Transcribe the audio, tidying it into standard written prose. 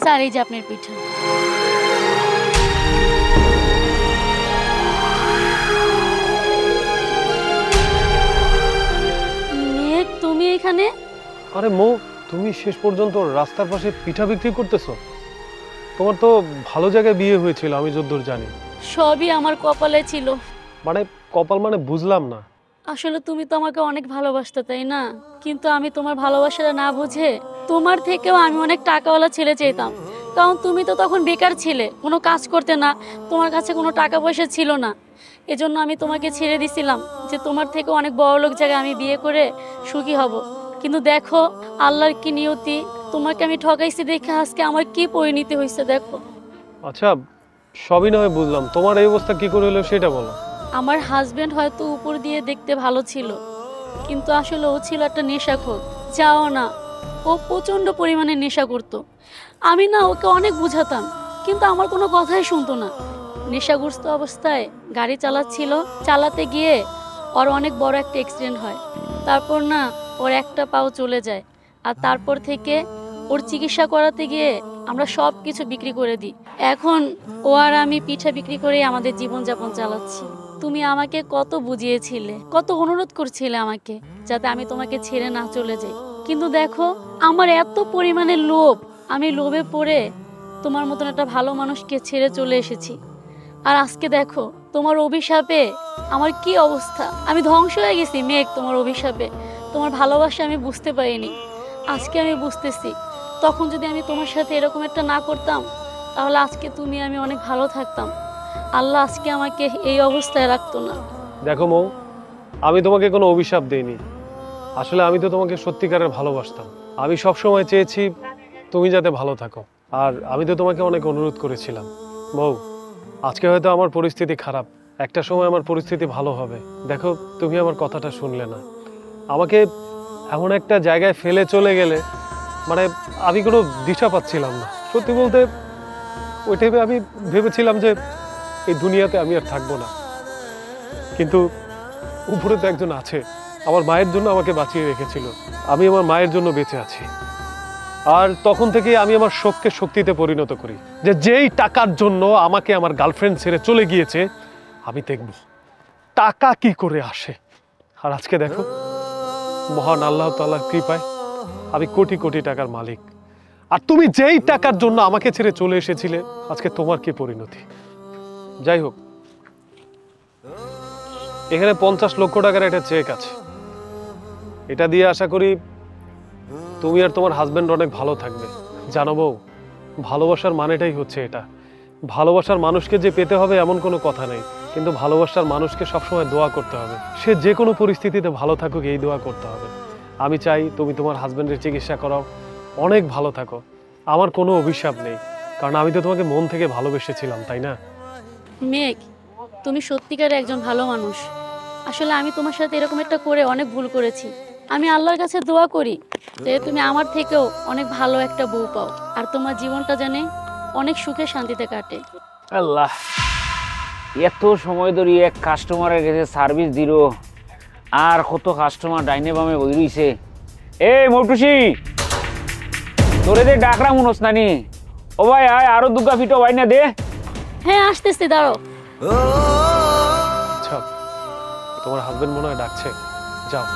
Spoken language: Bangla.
স্যার এই যে আপনার পিঠা। মেঘ, তুমি এখানে? আরে মৌ, তুমি শেষ পর্যন্ত রাস্তার পাশে পিঠা বিক্রি করতেছো? তোমার তো ভালো জায়গায় বিয়ে হয়েছিল আমি যতদূর জানি। সবই আমার কপালে ছিল। মানে কপাল মানে বুঝলাম না। আসলে তুমি তো আমাকে অনেক ভালোবাসতে, তাই না? কিন্তু আমি তোমার ভালোবাসাটা না বুঝে তোমার থেকেও আমি অনেক টাকাওয়ালা ছেলে চাইতাম। কারণ তুমি তো তখন বেকার ছিলে, কোনো কাজ করতে না, তোমার কাছে কোনো টাকা পয়সা ছিল না। এজন্য আমি তোমাকে ছেড়ে দিছিলাম যে তোমার থেকে অনেক বড় লোক জায়গায় আমি বিয়ে করে সুখী হব। কিন্তু দেখো আল্লাহর কি নিয়তি, তোমাকে আমি ঠকাইছি দেখে আজকে আমার কি পরিণতি হয়েছে দেখো। আচ্ছা, সবই নয় বুঝলাম, তোমার এই অবস্থা কি করে হলো সেটা বলো। আমার হাজবেন্ড হয়তো উপর দিয়ে দেখতে ভালো ছিল, কিন্তু আসলে ও ছিল একটা নেশাখোর। যাও না, ও প্রচণ্ড পরিমাণে নেশা করতো। আমি না ওকে অনেক বুঝাতাম, কিন্তু আমার কোনো কথাই শুনতো না। নেশাগ্রস্ত অবস্থায় গাড়ি চালাচ্ছিল, চালাতে গিয়ে ওর অনেক বড় একটা অ্যাক্সিডেন্ট হয়। তারপর না ওর একটা পাও চলে যায়। আর তারপর থেকে ওর চিকিৎসা করাতে গিয়ে আমরা সব কিছু বিক্রি করে দিই। এখন ও আর আমি পিঠা বিক্রি করে আমাদের জীবনযাপন চালাচ্ছি। তুমি আমাকে কত বুঝিয়েছিলে, কত অনুরোধ করছিলে আমাকে যাতে আমি তোমাকে ছেড়ে না চলে যাই। কিন্তু দেখো আমার এত পরিমাণে লোভ, আমি লোভে পড়ে তোমার মতন একটা ভালো মানুষকে ছেড়ে চলে এসেছি। আর আজকে দেখো তোমার অভিশাপে আমার কি অবস্থা, আমি ধ্বংস হয়ে গেছি মেঘ তোমার অভিশাপে। তোমার ভালোবাসা আমি বুঝতে পারিনি, আজকে আমি বুঝতেছি। তখন যদি আমি তোমার সাথে এরকম একটা না করতাম, তাহলে আজকে তুমি আমি অনেক ভালো থাকতাম। আল্লাহ আজকে আমাকে এই অবস্থায় রাখতো না। দেখো মৌ, আমি তোমাকে কোনো অভিশাপ দেইনি। আসলে আমি তো তোমাকে সত্যিকারের ভালোবাসতাম। আমি সব সময় চেয়েছি তুমি যাতে ভালো থাকো। আর আমি তো তোমাকে অনেক অনুরোধ করেছিলাম। মৌ, আজকে হয়তো আমার পরিস্থিতি খারাপ, একটা সময় আমার পরিস্থিতি ভালো হবে। দেখো তুমি আমার কথাটা শুনলে না, আমাকে এমন একটা জায়গায় ফেলে চলে গেলে, মানে আমি কোনো দিশা পাচ্ছিলাম না। সত্যি বলতে ওই টাইমে আমি ভেবেছিলাম যে এই দুনিয়াতে আমি আর থাকবো না, কিন্তু উপরে তো একজন আছে, আমার মায়ের জন্য আমাকে বাঁচিয়ে রেখেছিল। আমি আমার মায়ের জন্য বেঁচে আছি। আর তখন থেকে আমি আমার শোককে শক্তিতে পরিণত করি, যে যেই টাকার জন্য আমাকে আমার গার্লফ্রেন্ড ছেড়ে চলে গিয়েছে, আমি দেখব টাকা কি করে আসে। আর আজকে দেখো, মহান আল্লাহ তাআলার কৃপায় আমি কোটি কোটি টাকার মালিক। আর তুমি যেই টাকার জন্য আমাকে ছেড়ে চলে এসেছিলে, আজকে তোমার কি পরিণতি। যাই হোক, এখানে 50 লক্ষ টাকার একটা চেক আছে। এটা দিয়ে আশা করি তুমি আর তোমার হাজবেন্ড অনেক ভালো থাকবে। জানো বউ, ভালোবাসার মানেটাই হচ্ছে এটা। ভালোবাসার মানুষকে যে পেতে হবে এমন কোনো কথা নেই, কিন্তু ভালোবাসার মানুষকে সবসময় দোয়া করতে হবে। সে যে কোনো পরিস্থিতিতে ভালো থাকুক, এই দোয়া করতে হবে। আমি চাই তুমি তোমার হাজবেন্ডের চিকিৎসা করাও, অনেক ভালো থাকো। আমার কোনো অভিশাপ নেই, কারণ আমি তো তোমাকে মন থেকে ভালোবেসেছিলাম, তাই না? মেঘ, তুমি সত্যিকারের একজন ভালো মানুষ। আসলে আমি তোমার সাথে এরকম একটা করে অনেক ভুল করেছি। আমি আল্লাহর কাছে দোয়া করি যে তুমি আমার থেকেও অনেক ভালো একটা বউ পাও, আর তোমার জীবনটা জানে অনেক সুখে শান্তিতে কাটে। আল্লাহ, এত সময় ধরে এক কাস্টমারের কাছে সার্ভিস দিল, আর কত কাস্টমার ডাইনে বামে বই রইছে। এই মৌটুসি, তোরে যে ডাকরা মনস নানি, ও ভাই আয় আরো দুগা ফিটো ভাই না দে। হ্যাঁ আসতেছি, দাঁড়াও। আচ্ছা, তোমার হাজবেন্ড মনে হয় ডাকছে, যাও।